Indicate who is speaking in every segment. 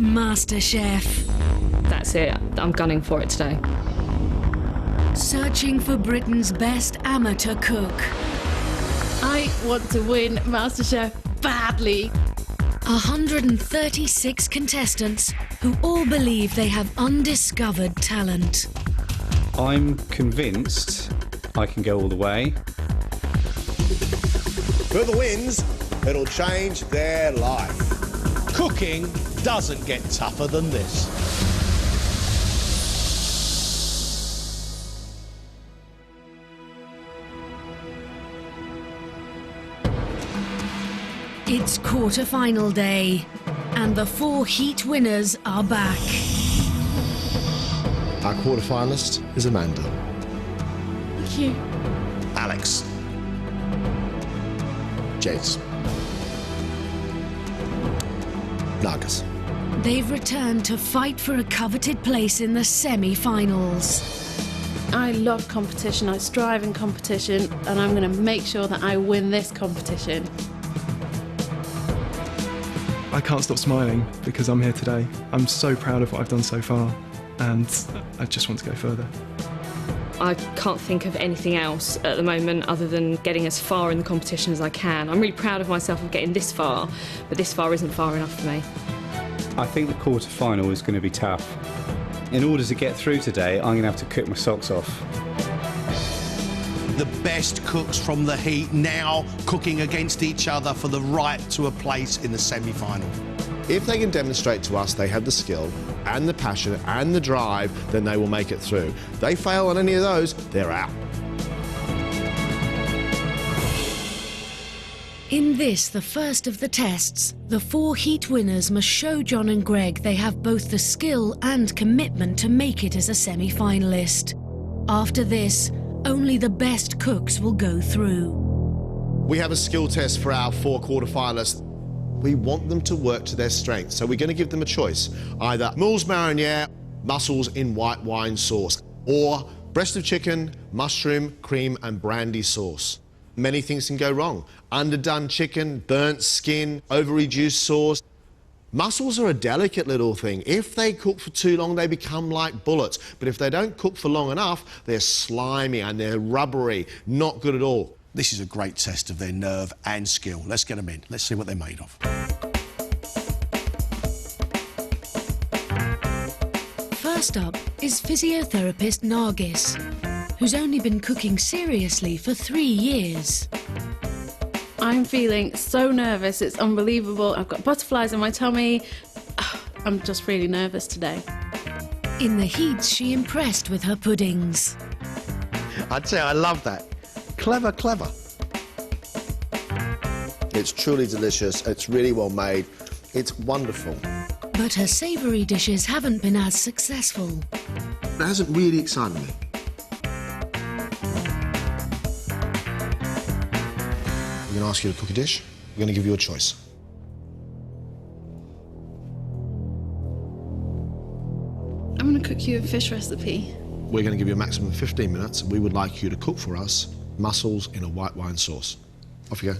Speaker 1: Jez Masterchef.
Speaker 2: That's it. I'm gunning for it today.
Speaker 1: Searching for Britain's best amateur cook.
Speaker 3: I want to win MasterChef badly.
Speaker 1: 136 contestants who all believe they have undiscovered talent.
Speaker 4: I'm convinced I can go all the way.
Speaker 5: Whoever wins, it'll change their life.
Speaker 6: Cooking doesn't get tougher than this.
Speaker 1: It's quarter-final day, and the 4 heat winners are back.
Speaker 5: Our quarter-finalist is Amanda.
Speaker 3: Thank you.
Speaker 5: Alex. Jez. Nagas.
Speaker 1: They've returned to fight for a coveted place in the semi-finals.
Speaker 3: I love competition, I strive in competition, and I'm going to make sure that I win this competition.
Speaker 7: I can't stop smiling because I'm here today. I'm so proud of what I've done so far, and I just want to go further.
Speaker 2: I can't think of anything else at the moment other than getting as far in the competition as I can. I'm really proud of myself of getting this far, but this far isn't far enough for me.
Speaker 4: I think the quarter-final is going to be tough. In order to get through today, I'm going to have to cook my socks off.
Speaker 6: The best cooks from the heat now cooking against each other for the right to a place in the semi-final.
Speaker 5: If they can demonstrate to us they have the skill and the passion and the drive, then they will make it through. If they fail on any of those, they're out.
Speaker 1: In this, the first of the tests, the 4 heat winners must show John and Greg they have both the skill and commitment to make it as a semi-finalist. After this, only the best cooks will go through.
Speaker 5: We have a skill test for our 4 quarter-finalists. We want them to work to their strengths, so we're going to give them a choice. Either moules mariniere, mussels in white wine sauce, or breast of chicken, mushroom, cream and brandy sauce. Many things can go wrong. Underdone chicken, burnt skin, over-reduced sauce. Mussels are a delicate little thing. If they cook for too long, they become like bullets. But if they don't cook for long enough, they're slimy and they're rubbery. Not good at all.
Speaker 6: This is a great test of their nerve and skill. Let's get them in. Let's see what they're made of.
Speaker 1: First up is physiotherapist Nargis, who's only been cooking seriously for 3 years.
Speaker 3: I'm feeling so nervous, it's unbelievable. I've got butterflies in my tummy. I'm just really nervous today.
Speaker 1: In the heats, she impressed with her puddings.
Speaker 6: I'd say I love that. Clever, clever.
Speaker 5: It's truly delicious. It's really well made. It's wonderful.
Speaker 1: But her savoury dishes haven't been as successful.
Speaker 5: It hasn't really excited me. We're going to ask you to cook a dish. We're going to give you a choice.
Speaker 3: I'm going to cook you a fish recipe.
Speaker 5: We're going to give you a maximum of 15 minutes, and we would like you to cook for us mussels in a white wine sauce. Off you go.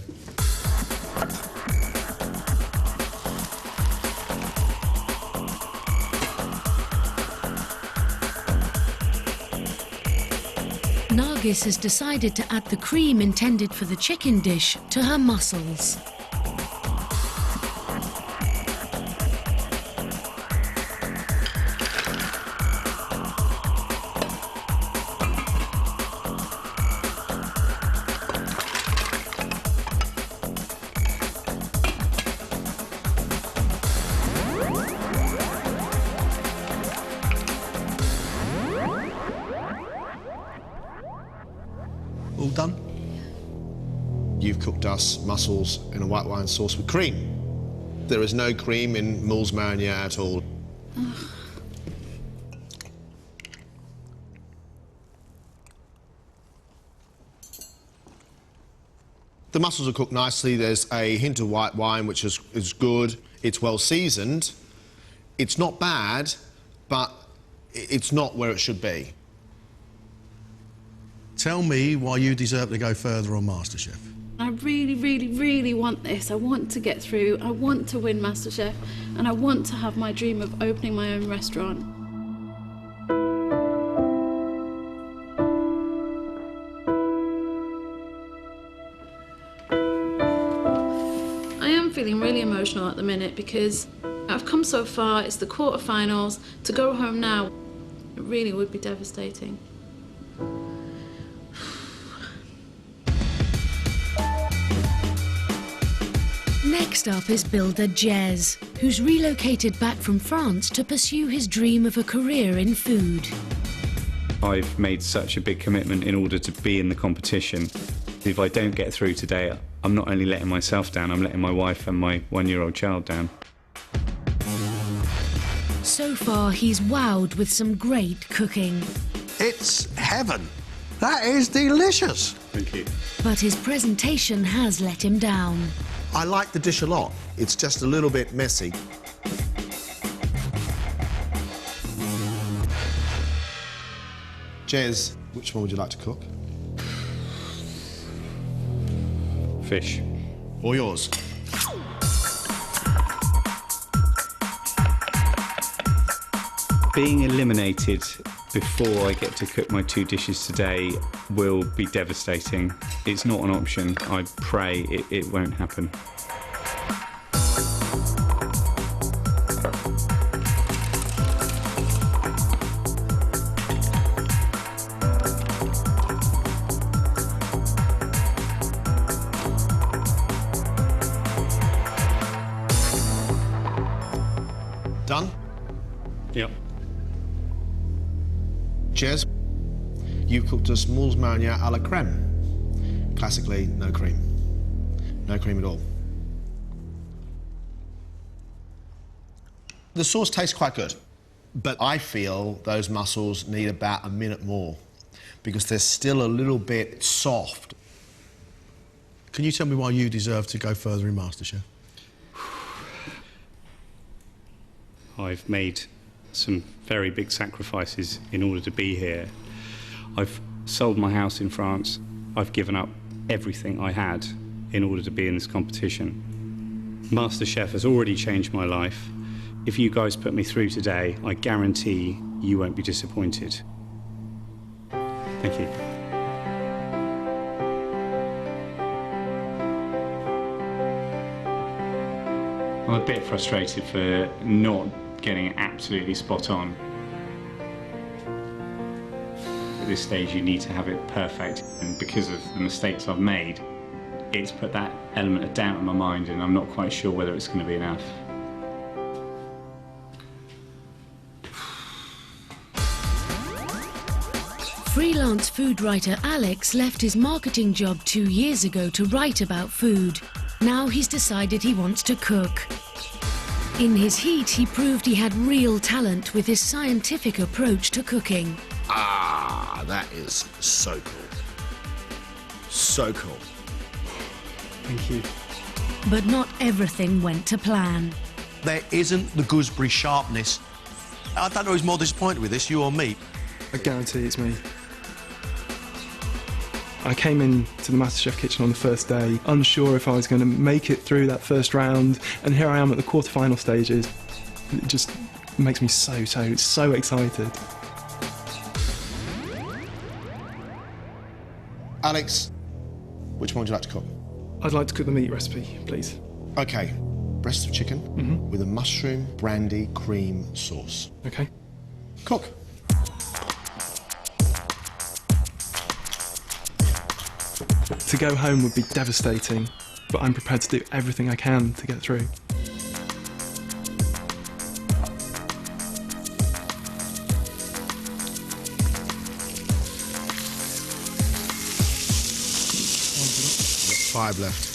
Speaker 1: Nargis has decided to add the cream intended for the chicken dish to her mussels.
Speaker 6: All done?
Speaker 5: You've cooked us mussels in a white wine sauce with cream. There is no cream in moules mariniere at all. The mussels are cooked nicely. There's a hint of white wine, which is good. It's well seasoned. It's not bad, but it's not where it should be.
Speaker 6: Tell me why you deserve to go further on MasterChef.
Speaker 3: I really, really, really want this. I want to get through. I want to win MasterChef, and I want to have my dream of opening my own restaurant. I am feeling really emotional at the minute because I've come so far. It's the quarterfinals. To go home now, it really would be devastating.
Speaker 1: Next up is builder Jez, who's relocated back from France to pursue his dream of a career in food.
Speaker 4: I've made such a big commitment in order to be in the competition. If I don't get through today, I'm not only letting myself down, I'm letting my wife and my one-year-old child down.
Speaker 1: So far, he's wowed with some great cooking.
Speaker 6: It's heaven. That is delicious.
Speaker 4: Thank you.
Speaker 1: But his presentation has let him down.
Speaker 5: I like the dish a lot. It's just a little bit messy. Jez, which one would you like to cook?
Speaker 4: Fish.
Speaker 5: Or yours?
Speaker 4: Being eliminated before I get to cook my 2 dishes today will be devastating. It's not an option. I pray it won't happen.
Speaker 5: Done?
Speaker 4: Yep.
Speaker 5: Jez, you cooked us moules marinière à la crème. Classically, no cream. No cream at all. The sauce tastes quite good, but I feel those mussels need about a minute more because they're still a little bit soft.
Speaker 6: Can you tell me why you deserve to go further in MasterChef?
Speaker 4: I've made some very big sacrifices in order to be here. I've sold my house in France. I've given up everything I had in order to be in this competition. MasterChef has already changed my life. If you guys put me through today, I guarantee you won't be disappointed. Thank you. I'm a bit frustrated for not getting it absolutely spot on. At this stage, you need to have it perfect, and because of the mistakes I've made, it's put that element of doubt in my mind, and I'm not quite sure whether it's going to be enough.
Speaker 1: Freelance food writer Alex left his marketing job 2 years ago to write about food. Now he's decided he wants to cook. In his heat, he proved he had real talent with his scientific approach to cooking.
Speaker 5: Ah, that is so cool. So cool.
Speaker 7: Thank you.
Speaker 1: But not everything went to plan.
Speaker 6: There isn't the gooseberry sharpness. I don't know who's more disappointed with this, you or me.
Speaker 7: I guarantee it's me. I came into the MasterChef kitchen on the first day, unsure if I was going to make it through that first round, and here I am at the quarterfinal stages. It just makes me so excited.
Speaker 5: Alex, which one would you like to cook?
Speaker 7: I'd like to cook the meat recipe, please.
Speaker 5: Okay, breast of chicken with a mushroom brandy cream sauce.
Speaker 7: Okay.
Speaker 5: Cook.
Speaker 7: To go home would be devastating, but I'm prepared to do everything I can to get through.
Speaker 5: Five left.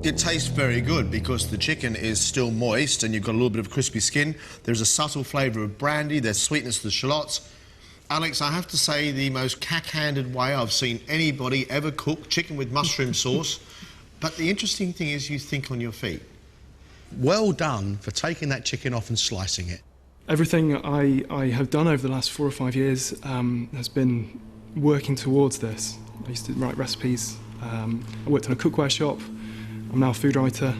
Speaker 5: It tastes very good because the chicken is still moist and you've got a little bit of crispy skin. There's a subtle flavour of brandy, there's sweetness to the shallots. Alex, I have to say the most cack-handed way I've seen anybody ever cook chicken with mushroom sauce. But the interesting thing is you think on your feet.
Speaker 6: Well done for taking that chicken off and slicing it.
Speaker 7: Everything I have done over the last 4 or 5 years has been working towards this. I used to write recipes. I worked in a cookware shop. I'm now a food writer.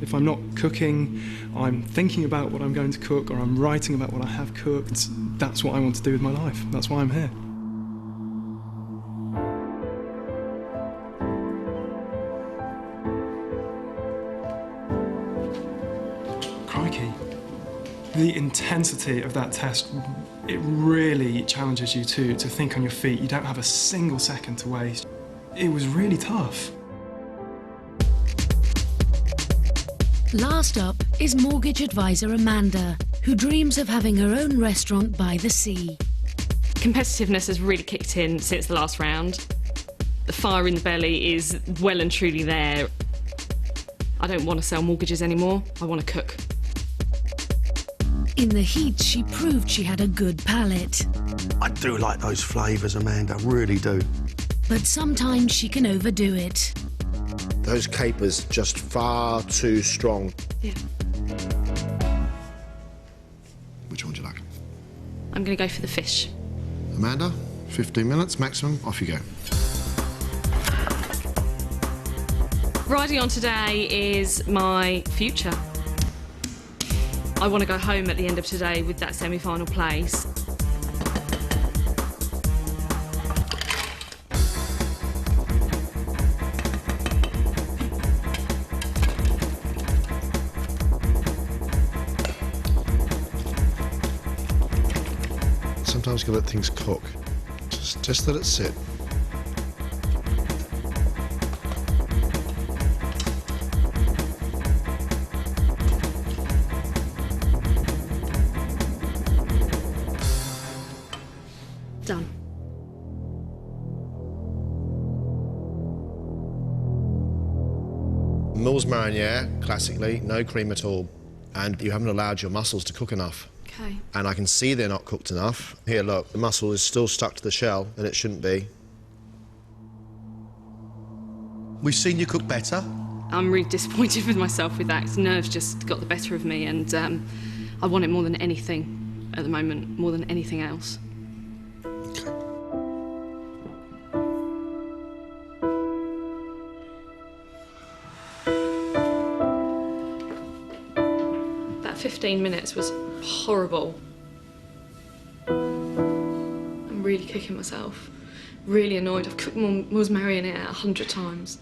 Speaker 7: If I'm not cooking, I'm thinking about what I'm going to cook, or I'm writing about what I have cooked. That's what I want to do with my life. That's why I'm here. Crikey. The intensity of that test, it really challenges you to think on your feet. You don't have a single second to waste. It was really tough.
Speaker 1: Last up is mortgage advisor Amanda, who dreams of having her own restaurant by the sea.
Speaker 2: Competitiveness has really kicked in since the last round. The fire in the belly is well and truly there. I don't want to sell mortgages anymore, I want to cook.
Speaker 1: In the heat, she proved she had a good palate.
Speaker 6: I do like those flavours, Amanda, I really do.
Speaker 1: But sometimes she can overdo it.
Speaker 5: Those capers just far too strong.
Speaker 2: Yeah.
Speaker 5: Which one would you like?
Speaker 2: I'm going to go for the fish.
Speaker 5: Amanda, 15 minutes maximum, off you go.
Speaker 2: Riding on today is my future. I want to go home at the end of today with that semi-final place.
Speaker 5: Sometimes you gotta let things cook. Just let it sit.
Speaker 2: Done.
Speaker 5: Mills mariniere, classically, no cream at all. And you haven't allowed your mussels to cook enough.
Speaker 2: Okay.
Speaker 5: And I can see they're not cooked enough. Here, look, the mussel is still stuck to the shell, and it shouldn't be.
Speaker 6: We've seen you cook better.
Speaker 2: I'm really disappointed with myself with that. 'Cause nerves just got the better of me, and I want it more than anything at the moment, more than anything else. That 15 minutes was horrible. I'm really kicking myself. Really annoyed. I've cooked Mills marionette 100 times.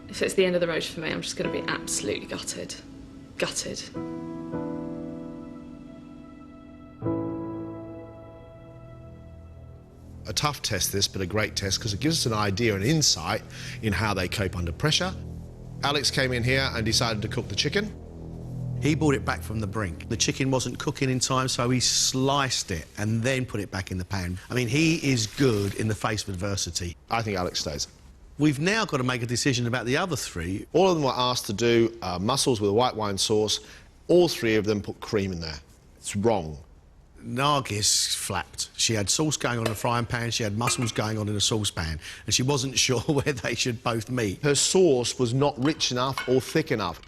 Speaker 2: If it's the end of the road for me, I'm just going to be absolutely gutted. Gutted.
Speaker 5: A tough test, this, but a great test, because it gives us an idea, an insight in how they cope under pressure. Alex came in here and decided to cook the chicken.
Speaker 6: He brought it back from the brink. The chicken wasn't cooking in time, so he sliced it and then put it back in the pan. I mean, he is good in the face of adversity.
Speaker 5: I think Alex stays.
Speaker 6: We've now got to make a decision about the other three.
Speaker 5: All of them were asked to do mussels with a white wine sauce. All three of them put cream in there. It's wrong.
Speaker 6: Nargis flapped. She had sauce going on in a frying pan, she had mussels going on in a saucepan, and she wasn't sure where they should both meet.
Speaker 5: Her sauce was not rich enough or thick enough.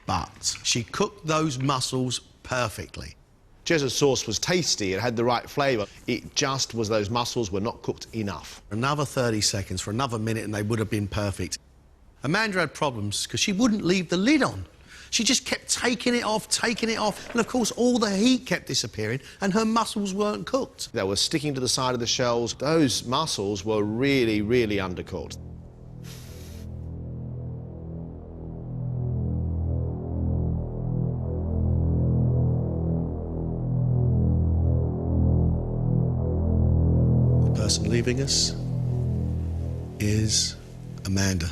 Speaker 6: But she cooked those mussels perfectly.
Speaker 5: Jez's sauce was tasty, it had the right flavour. It just was those mussels were not cooked enough.
Speaker 6: Another 30 seconds for another minute and they would have been perfect. Amanda had problems because she wouldn't leave the lid on. She just kept taking it off, and of course all the heat kept disappearing and her mussels weren't cooked.
Speaker 5: They were sticking to the side of the shells. Those mussels were really, really undercooked.
Speaker 6: The person leaving us is Amanda.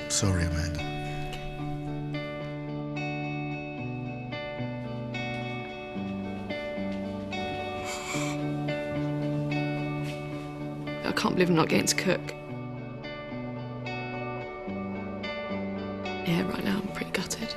Speaker 6: Sorry, Amanda.
Speaker 2: I can't believe I'm not getting to cook.
Speaker 3: Yeah, right now I'm pretty gutted.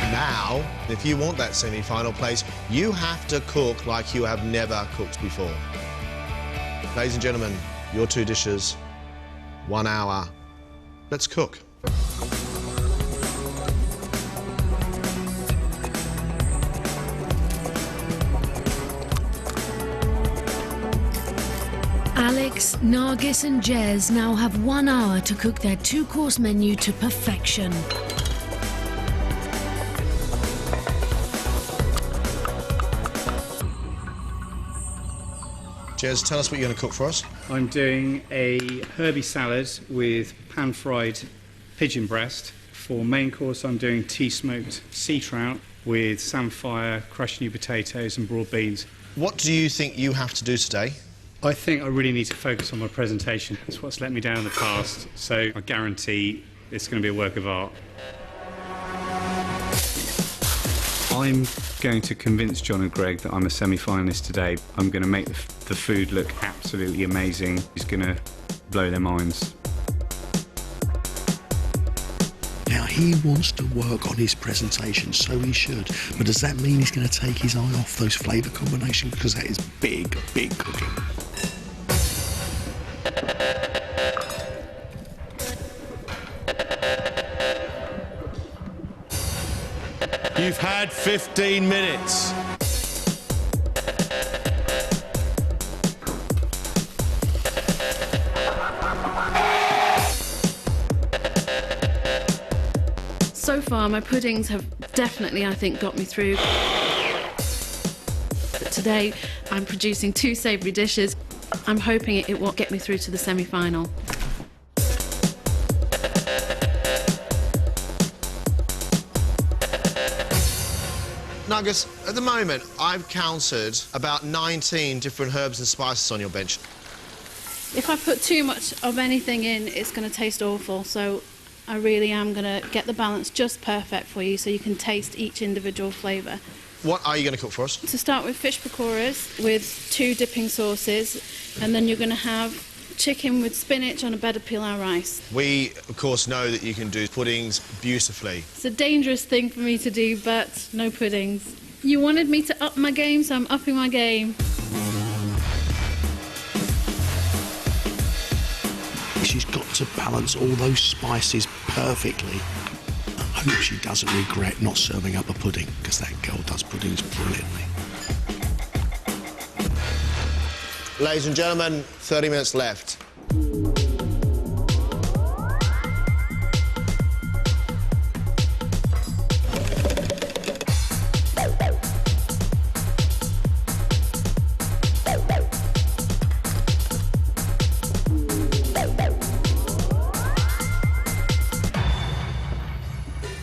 Speaker 5: Now, if you want that semi-final place, you have to cook like you have never cooked before. Ladies and gentlemen, your 2 dishes, 1 hour. Let's cook.
Speaker 1: Alex, Nargis and Jez now have 1 hour to cook their 2-course menu to perfection.
Speaker 5: Jez, tell us what you're going to cook for us.
Speaker 4: I'm doing a herby salad with pan-fried pigeon breast. For main course, I'm doing tea-smoked sea trout with samphire, crushed new potatoes and broad beans.
Speaker 5: What do you think you have to do today?
Speaker 4: I think I really need to focus on my presentation. It's what's let me down in the past, so I guarantee it's going to be a work of art. I'm going to convince John and Greg that I'm a semi-finalist today. I'm going to make the food look absolutely amazing. It's going to blow their minds.
Speaker 6: Now, he wants to work on his presentation, so he should. But does that mean he's going to take his eye off those flavour combinations? Because that is big, big cooking.
Speaker 5: You've had 15 minutes.
Speaker 3: So far, my puddings have definitely, I think, got me through. But today, I'm producing 2 savoury dishes. I'm hoping it will get me through to the semi-final.
Speaker 5: Nuggets, at the moment, I've counted about 19 different herbs and spices on your bench.
Speaker 3: If I put too much of anything in, it's going to taste awful. So I really am going to get the balance just perfect for you so you can taste each individual flavour.
Speaker 5: What are you going to cook for us?
Speaker 3: To start with, fish pakoras with 2 dipping sauces, and then you're going to have chicken with spinach on a bed of pilau rice.
Speaker 5: We, of course, know that you can do puddings beautifully.
Speaker 3: It's a dangerous thing for me to do, but no puddings. You wanted me to up my game, so I'm upping my game.
Speaker 6: She's got to balance all those spices perfectly. I hope she doesn't regret not serving up a pudding, because that girl does puddings brilliantly.
Speaker 5: Ladies and gentlemen, 30 minutes left.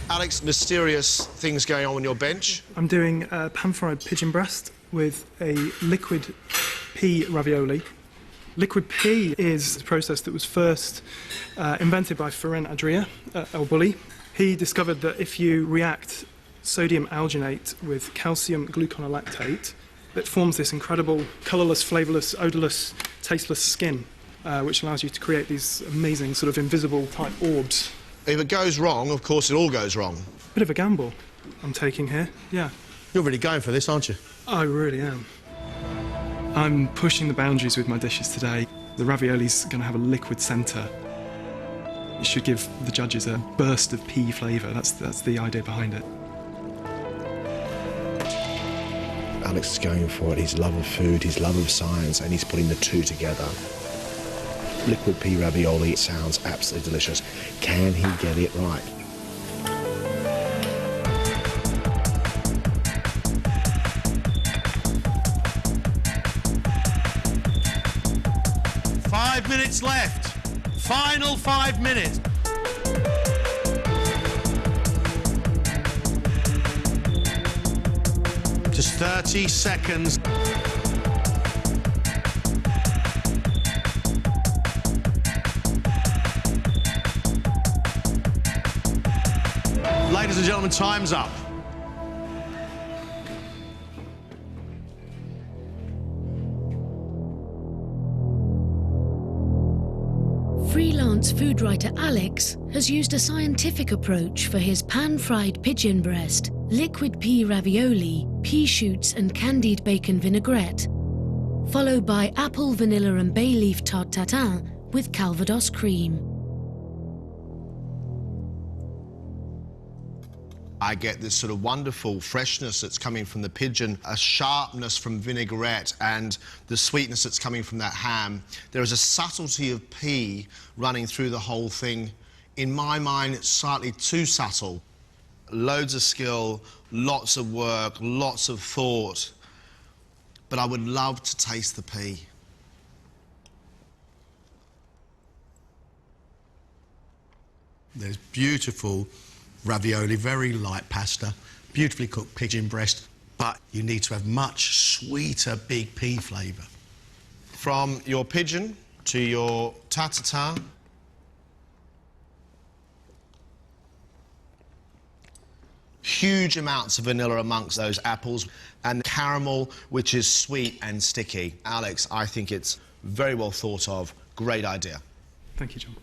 Speaker 5: Alex, mysterious things going on your bench.
Speaker 7: I'm doing pan-fried pigeon breast with a liquid pea ravioli. Liquid pea is a process that was first invented by Ferran Adrià at El Bulli. He discovered that if you react sodium alginate with calcium gluconolactate, it forms this incredible colourless, flavourless, odourless, tasteless skin, which allows you to create these amazing sort of invisible type orbs.
Speaker 5: If it goes wrong, of course, it all goes wrong.
Speaker 7: Bit of a gamble I'm taking here, yeah.
Speaker 5: You're really going for this, aren't you?
Speaker 7: I really am. I'm pushing the boundaries with my dishes today. The ravioli's going to have a liquid centre. It should give the judges a burst of pea flavour. That's the idea behind it.
Speaker 5: Alex is going for it. His love of food, his love of science, and he's putting the 2 together. Liquid pea ravioli sounds absolutely delicious. Can he get it right?
Speaker 6: Five minutes left. Final 5 minutes. Just 30 seconds. Ladies and gentlemen, time's up.
Speaker 1: Freelance food writer Alex has used a scientific approach for his pan-fried pigeon breast, liquid pea ravioli, pea shoots and candied bacon vinaigrette, followed by apple, vanilla and bay leaf tarte tatin with Calvados cream.
Speaker 5: I get this sort of wonderful freshness that's coming from the pigeon, a sharpness from vinaigrette, and the sweetness that's coming from that ham. There is a subtlety of pea running through the whole thing. In my mind, it's slightly too subtle. Loads of skill, lots of work, lots of thought. But I would love to taste the pea.
Speaker 6: There's beautiful ravioli, very light pasta, beautifully cooked pigeon breast, but you need to have much sweeter big pea flavour.
Speaker 5: From your pigeon to your tarte tatin, huge amounts of vanilla amongst those apples, and caramel, which is sweet and sticky. Alex, I think it's very well thought of. Great idea.
Speaker 7: Thank you, John.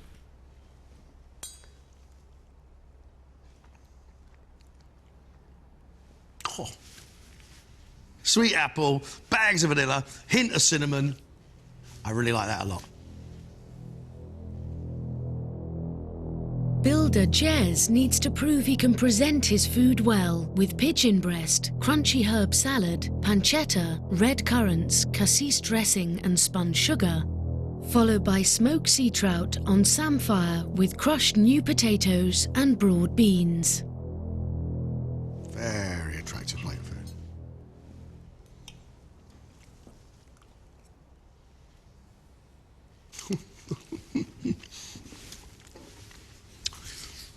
Speaker 6: Oh. Sweet apple, bags of vanilla, hint of cinnamon. I really like that a lot.
Speaker 1: Builder Jez needs to prove he can present his food well with pigeon breast, crunchy herb salad, pancetta, red currants, cassis dressing and spun sugar, followed by smoked sea trout on samphire with crushed new potatoes and broad beans.
Speaker 5: Very attractive plate food.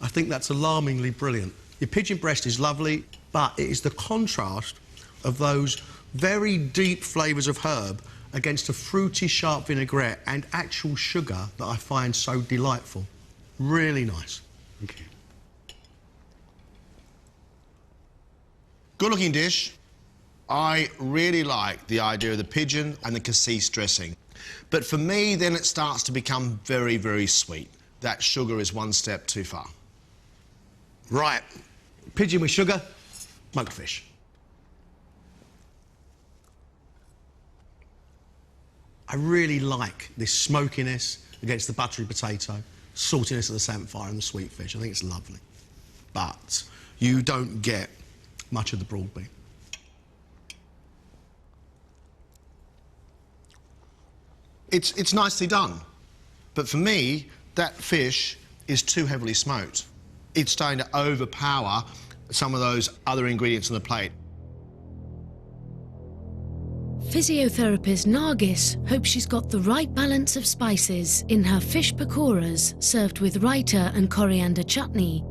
Speaker 6: I think that's alarmingly brilliant. Your pigeon breast is lovely, but it is the contrast of those very deep flavours of herb against a fruity, sharp vinaigrette and actual sugar that I find so delightful. Really nice.
Speaker 4: Thank you.
Speaker 5: Good-looking dish. I really like the idea of the pigeon and the cassis dressing. But for me, then it starts to become very, very sweet. That sugar is one step too far.
Speaker 6: Right, pigeon with sugar, smoked fish. I really like this smokiness against the buttery potato, saltiness of the samphire and the sweet fish. I think it's lovely. But you don't get much of the broad bean.
Speaker 5: It's nicely done. But for me, that fish is too heavily smoked. It's starting to overpower some of those other ingredients on the plate.
Speaker 1: Physiotherapist Nargis hopes she's got the right balance of spices in her fish pakoras served with raita and coriander chutney,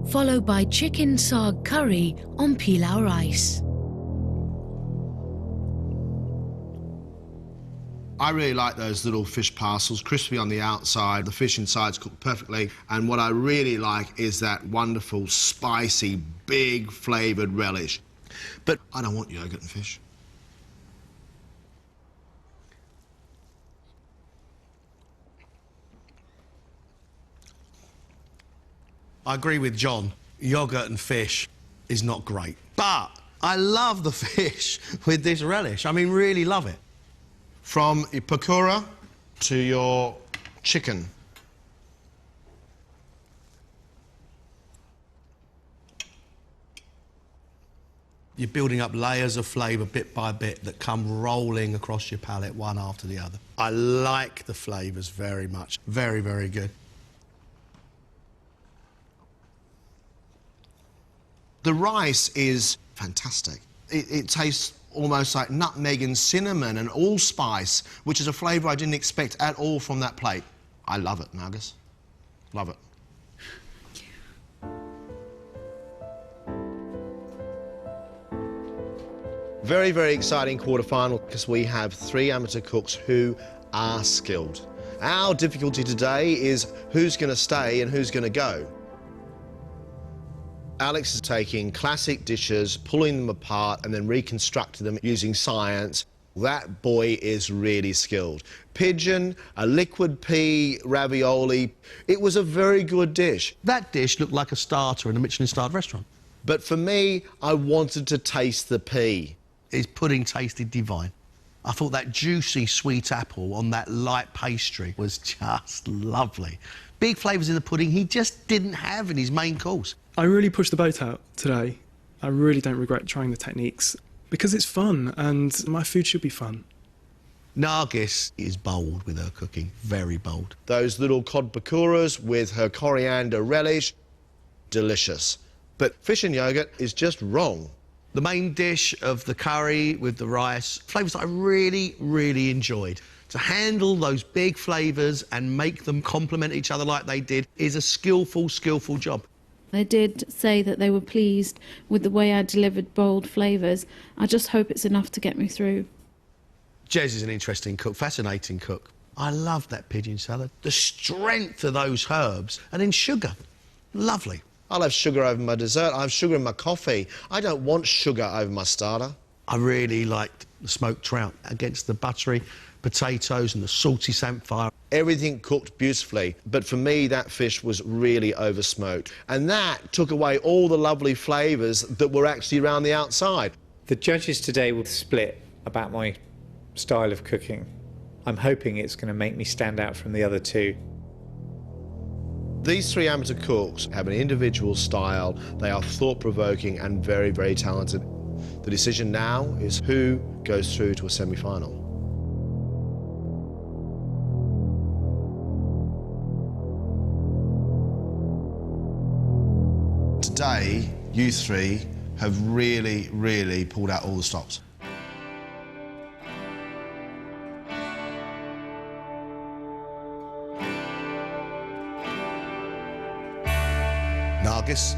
Speaker 1: followed by chicken saag curry on pilau rice.
Speaker 5: I really like those little fish parcels, crispy on the outside, the fish inside's cooked perfectly, and what I really like is that wonderful, spicy, big flavoured relish. But I don't want yoghurt and fish.
Speaker 6: I agree with John. Yoghurt and fish is not great. But I love the fish with this relish. I mean, really love it.
Speaker 5: From your pakora to your chicken.
Speaker 6: You're building up layers of flavour bit by bit that come rolling across your palate one after the other. I like the flavours very much. Very, very good.
Speaker 5: The rice is fantastic. It tastes almost like nutmeg and cinnamon and allspice, which is a flavour I didn't expect at all from that plate. I love it, Nargis. Love it. Very, very exciting quarter-final because we have 3 amateur cooks who are skilled. Our difficulty today is who's going to stay and who's going to go. Alex is taking classic dishes, pulling them apart and then reconstructing them using science. That boy is really skilled. Pigeon, a liquid pea ravioli. It was a very good dish.
Speaker 6: That dish looked like a starter in a Michelin-starred restaurant.
Speaker 5: But for me, I wanted to taste the pea.
Speaker 6: His pudding tasted divine. I thought that juicy sweet apple on that light pastry was just lovely. Big flavours in the pudding he just didn't have in his main course.
Speaker 7: I really pushed the boat out today. I really don't regret trying the techniques because it's fun and my food should be fun.
Speaker 6: Nargis is bold with her cooking, very bold.
Speaker 5: Those little cod pakoras with her coriander relish, delicious. But fish and yogurt is just wrong.
Speaker 6: The main dish of the curry with the rice, flavours that I really, really enjoyed. To handle those big flavours and make them complement each other like they did is a skillful, skillful job.
Speaker 3: They did say that they were pleased with the way I delivered bold flavours. I just hope it's enough to get me through.
Speaker 6: Jez is an interesting cook, fascinating cook. I love that pigeon salad. The strength of those herbs and then sugar. Lovely.
Speaker 5: I'll have sugar over my dessert. I have sugar in my coffee. I don't want sugar over my starter.
Speaker 6: I really liked the smoked trout against the buttery potatoes and the salty samphire.
Speaker 5: Everything cooked beautifully, but for me that fish was really over smoked, and that took away all the lovely flavours that were actually around the outside.
Speaker 8: The judges today will split about my style of cooking. I'm hoping it's going to make me stand out from the other two.
Speaker 5: These three amateur cooks have an individual style. They are thought-provoking and very, very talented. The decision now is who goes through to a semi-final. Today, you three have really, really pulled out all the stops. Nargis,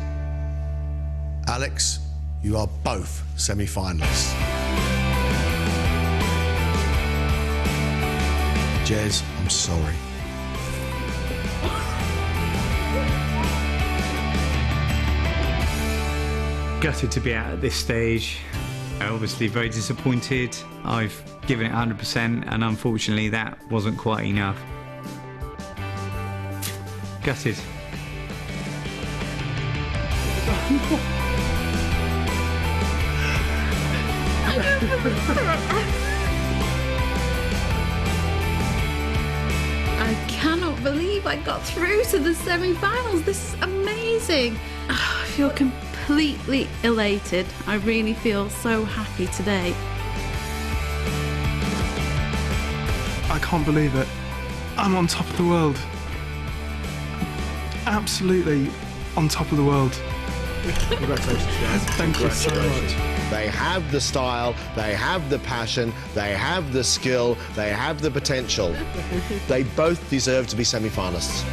Speaker 5: Alex, you are both semi-finalists. Jez, I'm sorry.
Speaker 9: Gutted to be out at this stage. Obviously very disappointed. I've given it 100% and unfortunately that wasn't quite enough. Gutted.
Speaker 3: I cannot believe I got through to the semi-finals. This is amazing. I feel completely elated. I really feel so happy today.
Speaker 7: I can't believe it. I'm on top of the world. Absolutely on top of the world.
Speaker 5: Congratulations, Jez.
Speaker 7: Thank you so much.
Speaker 5: They have the style, they have the passion, they have the skill, they have the potential. They both deserve to be semi-finalists.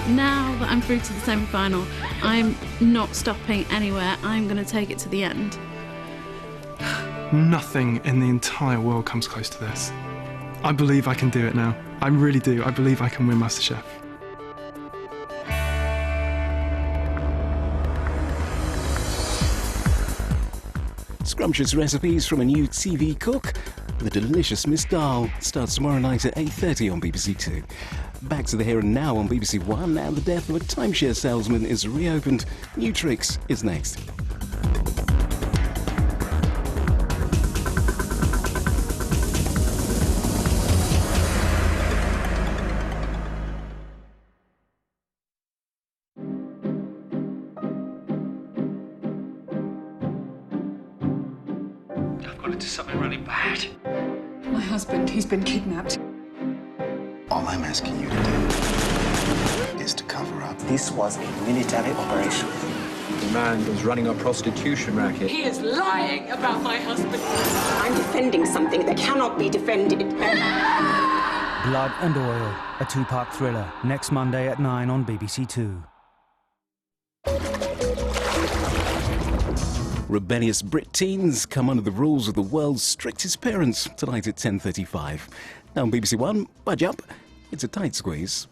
Speaker 3: Now that I'm through to the semi-final, I'm not stopping anywhere. I'm going to take it to the end.
Speaker 7: Nothing in the entire world comes close to this. I believe I can do it now. I really do. I believe I can win MasterChef.
Speaker 10: Scrumptious recipes from a new TV cook. The delicious Miss Dahl starts tomorrow night at 8:30 on BBC Two. Back to the here and now on BBC One. Now the death of a timeshare salesman is reopened. New Tricks is next.
Speaker 11: Something really bad.
Speaker 12: My husband, he's been kidnapped.
Speaker 11: All I'm asking you to do is to cover up. This was a military operation.
Speaker 13: The man was running a prostitution racket.
Speaker 12: He is lying about my husband.
Speaker 14: I'm defending something that cannot be defended.
Speaker 15: Blood and Oil, a two-part thriller, next Monday at 9 on BBC Two.
Speaker 10: Rebellious Brit teens come under the rules of the world's strictest parents tonight at 10:35. Now on BBC One, budge up. It's a tight squeeze.